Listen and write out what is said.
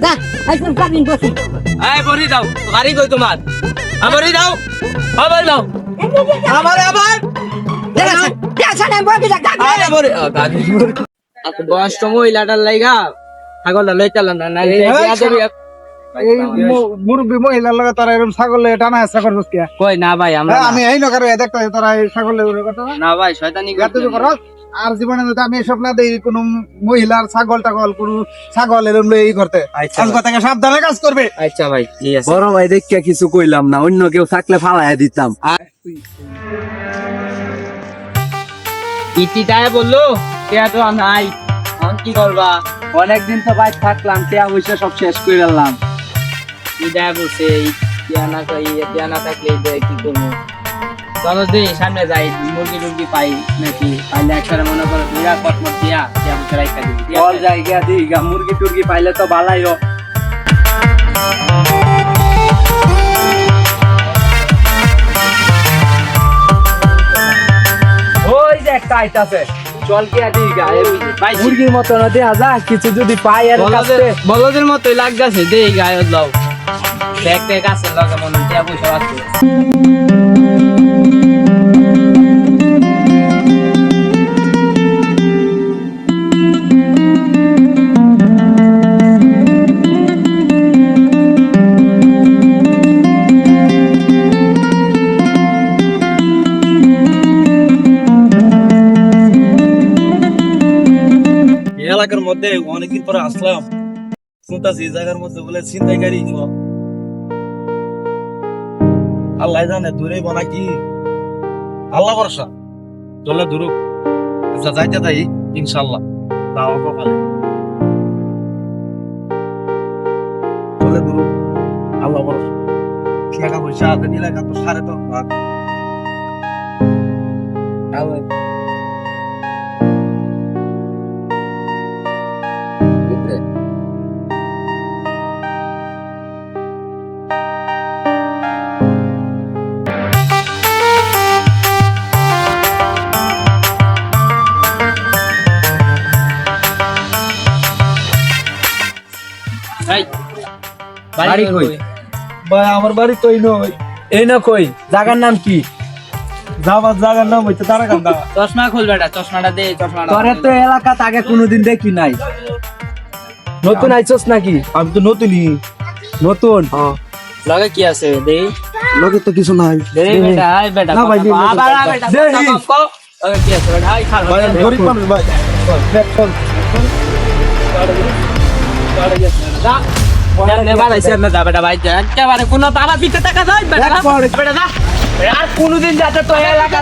যা এখন কাবিন বসি এই বড়ি দাও গাড়ি কই তোমার আমারই দাও আবার দাও আবার পেছনে বসি যা আরে বড়ি গাড়ি আপনি বয়স্ক মহিলাটার লাইগা ছাগলটা লই চালান না মুরব্বী মহিলার লগে তারা এরকম ছাগল টানা হেসা করবো কি কই না ভাই আমরা আমি এই নগরে দেখতে তারা এই ছাগল কথা না ভাই শয়তানি গাতে করো আর জীবনে যদি আমি এসব না দেই কোন মহিলার ছাগল টাগল কোন ছাগল এরকম এই করতে আজকে থেকে সাবধানে কাজ করবে আচ্ছা ভাই ঠিক আছে বড় ভাই দেখে কিছু কইলাম না, অন্য কেউ থাকলে ফালাইয়া দিতাম। ইতিটায় বললো টিয়া তো নাই এখন কি করবা অনেকদিন তো বাইক থাকলাম, টিয়া পয়সা সব শেষ করে ফেললাম। ইদায় বলছে টিয়া না থাকলে কি করবো চলো দে সামনে যাই মুরগি টুরগি পাই নাকি পাইলে একসাথে মনে করো দুইটা কটমট টিয়া বসে রাখা দিবি বল জায়গা দিগা মুরগি টুরগি পাইলে তো ভালাই হোক। ওই যে একটা আইতাছে, চল কি দিগা ভাই মুরগির মতো না দেয়া যা, কিছু যদি পাই আর কাছে বলদের মতোই লাগতেছে দে গায়ে লাও দেখতে কাছে লাগে মনে টিয়া পয়সা আছে এলাকার মধ্যে অনেকদিন পরে আসলাম, শুনতেছি এই জায়গার মধ্যে বলে ছিনতাইকারী আল্লাহ জানে দূরে বানা কি আল্লাহ ভরসা চলে দূরক যাইতে যাই ইনশাল্লাহ দাও কপালে চলে দূরক আল্লাহ ভরসা টাকা পয়সা আছে এলাকা তো সারে তো বাড়ি কই ভাই আমার বাড়ি তো নয় এই না কই জায়গার নাম কি? যাবার জায়গার নাম হচ্ছে তারাকান্দা। চশমা খুল বেটা চশমাটা দে চশমাটা তোরে তো এলাকাতে আগে কোনোদিন দেখি নাই, নতুন আইছস নাকি? আমি তো নতুনই নতুন লগে কি আছে দে লোকে তো কিছু নাই দে বেটা আই বেটা না ভাই, দে, আবার আ বেটা দে, লগে কি আছে বেটা আই খাল ভাই আমি গরিব মানুষ ভাই চল বেটা ভাই একেবারে কোনো তারা পিঠে টাকা যায় বেটা বেটা আর কোনোদিন যাতে তো এলাকা